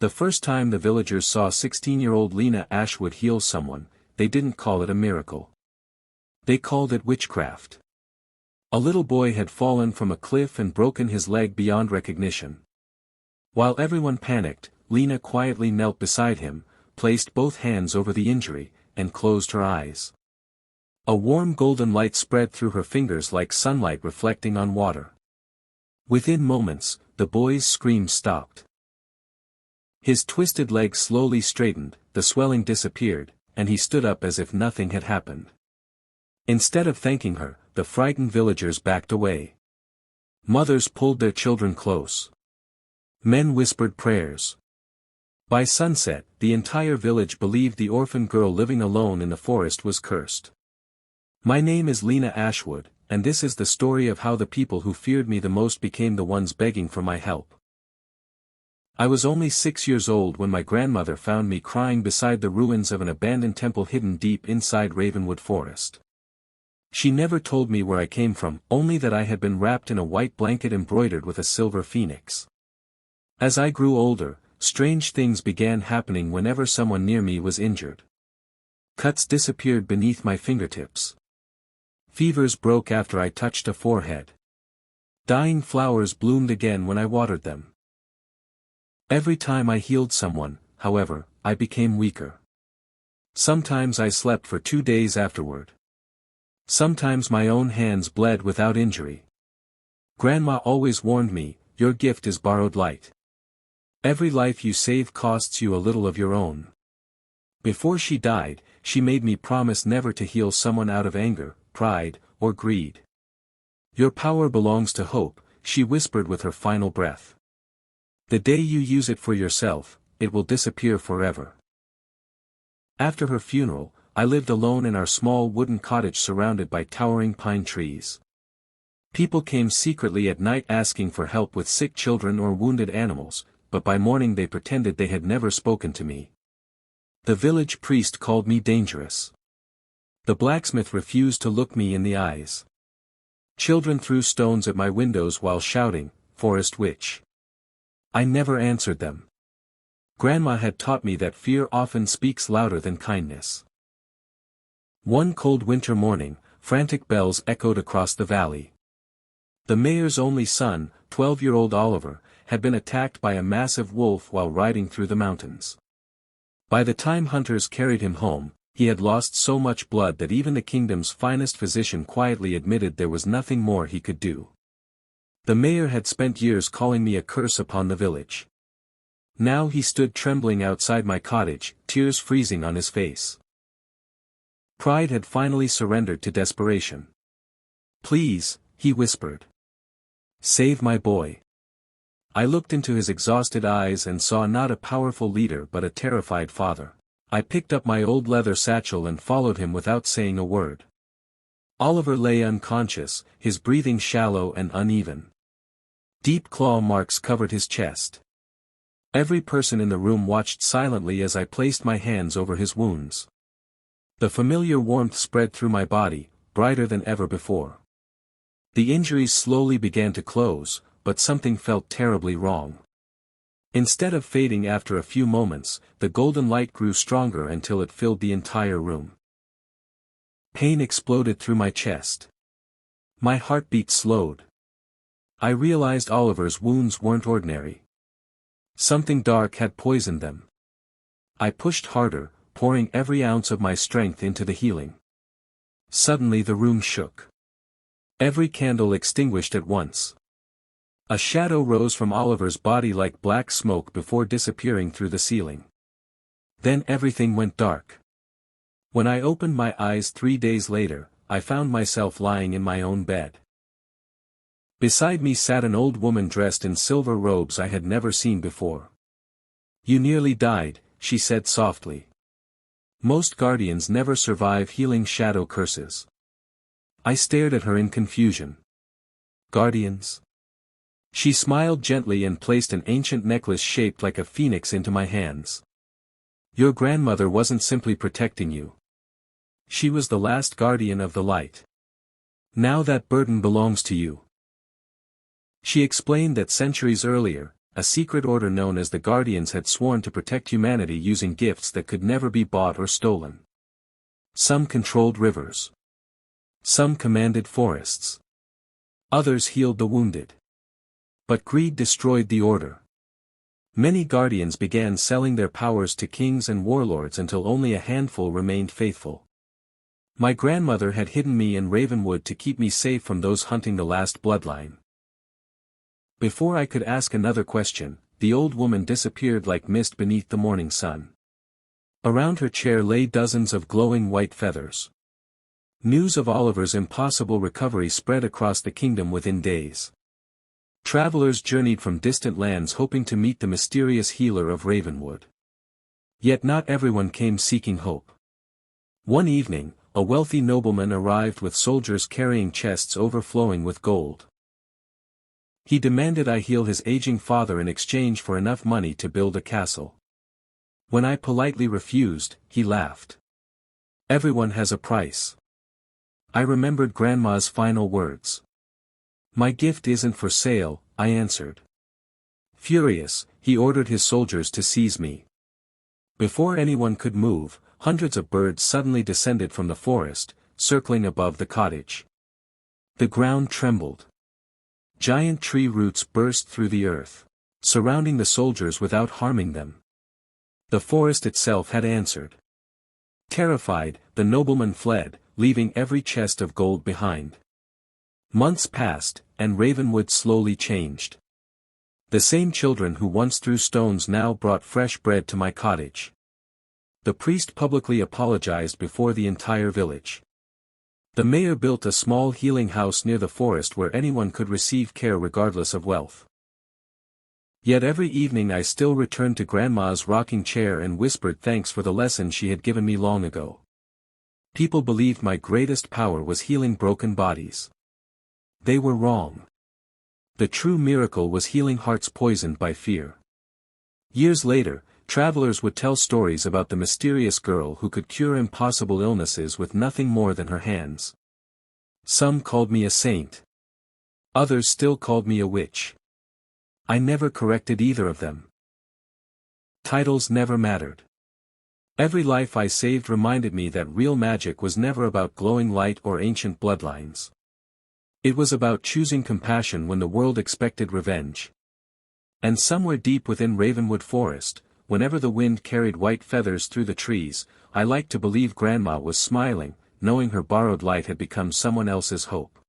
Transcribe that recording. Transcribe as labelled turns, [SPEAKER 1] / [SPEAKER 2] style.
[SPEAKER 1] The first time the villagers saw 16-year-old Lena Ashwood heal someone, they didn't call it a miracle. They called it witchcraft. A little boy had fallen from a cliff and broken his leg beyond recognition. While everyone panicked, Lena quietly knelt beside him, placed both hands over the injury, and closed her eyes. A warm golden light spread through her fingers like sunlight reflecting on water. Within moments, the boy's screams stopped. His twisted leg slowly straightened, the swelling disappeared, and he stood up as if nothing had happened. Instead of thanking her, the frightened villagers backed away. Mothers pulled their children close. Men whispered prayers. By sunset, the entire village believed the orphan girl living alone in the forest was cursed. My name is Lena Ashwood, and this is the story of how the people who feared me the most became the ones begging for my help. I was only 6 years old when my grandmother found me crying beside the ruins of an abandoned temple hidden deep inside Ravenwood forest. She never told me where I came from, only that I had been wrapped in a white blanket embroidered with a silver phoenix. As I grew older, strange things began happening whenever someone near me was injured. Cuts disappeared beneath my fingertips. Fevers broke after I touched a forehead. Dying flowers bloomed again when I watered them. Every time I healed someone, however, I became weaker. Sometimes I slept for 2 days afterward. Sometimes my own hands bled without injury. Grandma always warned me, your gift is borrowed light. Every life you save costs you a little of your own. Before she died, she made me promise never to heal someone out of anger, pride, or greed. Your power belongs to hope, she whispered with her final breath. The day you use it for yourself, it will disappear forever. After her funeral, I lived alone in our small wooden cottage surrounded by towering pine trees. People came secretly at night asking for help with sick children or wounded animals, but by morning they pretended they had never spoken to me. The village priest called me dangerous. The blacksmith refused to look me in the eyes. Children threw stones at my windows while shouting, "Forest witch." I never answered them. Grandma had taught me that fear often speaks louder than kindness. One cold winter morning, frantic bells echoed across the valley. The mayor's only son, 12-year-old Oliver, had been attacked by a massive wolf while riding through the mountains. By the time hunters carried him home, he had lost so much blood that even the kingdom's finest physician quietly admitted there was nothing more he could do. The mayor had spent years calling me a curse upon the village. Now he stood trembling outside my cottage, tears freezing on his face. Pride had finally surrendered to desperation. "Please," he whispered. "Save my boy." I looked into his exhausted eyes and saw not a powerful leader but a terrified father. I picked up my old leather satchel and followed him without saying a word. Oliver lay unconscious, his breathing shallow and uneven. Deep claw marks covered his chest. Every person in the room watched silently as I placed my hands over his wounds. The familiar warmth spread through my body, brighter than ever before. The injuries slowly began to close, but something felt terribly wrong. Instead of fading after a few moments, the golden light grew stronger until it filled the entire room. Pain exploded through my chest. My heartbeat slowed. I realized Oliver's wounds weren't ordinary. Something dark had poisoned them. I pushed harder, pouring every ounce of my strength into the healing. Suddenly the room shook. Every candle extinguished at once. A shadow rose from Oliver's body like black smoke before disappearing through the ceiling. Then everything went dark. When I opened my eyes 3 days later, I found myself lying in my own bed. Beside me sat an old woman dressed in silver robes I had never seen before. "You nearly died," she said softly. "Most guardians never survive healing shadow curses." I stared at her in confusion. "Guardians?" She smiled gently and placed an ancient necklace shaped like a phoenix into my hands. "Your grandmother wasn't simply protecting you. She was the last guardian of the light. Now that burden belongs to you." She explained that centuries earlier, a secret order known as the Guardians had sworn to protect humanity using gifts that could never be bought or stolen. Some controlled rivers. Some commanded forests. Others healed the wounded. But greed destroyed the order. Many guardians began selling their powers to kings and warlords until only a handful remained faithful. My grandmother had hidden me in Ravenwood to keep me safe from those hunting the last bloodline. Before I could ask another question, the old woman disappeared like mist beneath the morning sun. Around her chair lay dozens of glowing white feathers. News of Oliver's impossible recovery spread across the kingdom within days. Travelers journeyed from distant lands hoping to meet the mysterious healer of Ravenwood. Yet not everyone came seeking hope. One evening, a wealthy nobleman arrived with soldiers carrying chests overflowing with gold. He demanded I heal his aging father in exchange for enough money to build a castle. When I politely refused, he laughed. Everyone has a price. I remembered Grandma's final words. My gift isn't for sale, I answered. Furious, he ordered his soldiers to seize me. Before anyone could move, hundreds of birds suddenly descended from the forest, circling above the cottage. The ground trembled. Giant tree roots burst through the earth, surrounding the soldiers without harming them. The forest itself had answered. Terrified, the nobleman fled, leaving every chest of gold behind. Months passed, and Ravenwood slowly changed. The same children who once threw stones now brought fresh bread to my cottage. The priest publicly apologized before the entire village. The mayor built a small healing house near the forest where anyone could receive care regardless of wealth. Yet every evening I still returned to Grandma's rocking chair and whispered thanks for the lesson she had given me long ago. People believed my greatest power was healing broken bodies. They were wrong. The true miracle was healing hearts poisoned by fear. Years later, travelers would tell stories about the mysterious girl who could cure impossible illnesses with nothing more than her hands. Some called me a saint. Others still called me a witch. I never corrected either of them. Titles never mattered. Every life I saved reminded me that real magic was never about glowing light or ancient bloodlines. It was about choosing compassion when the world expected revenge. And somewhere deep within Ravenwood Forest, whenever the wind carried white feathers through the trees, I liked to believe Grandma was smiling, knowing her borrowed light had become someone else's hope.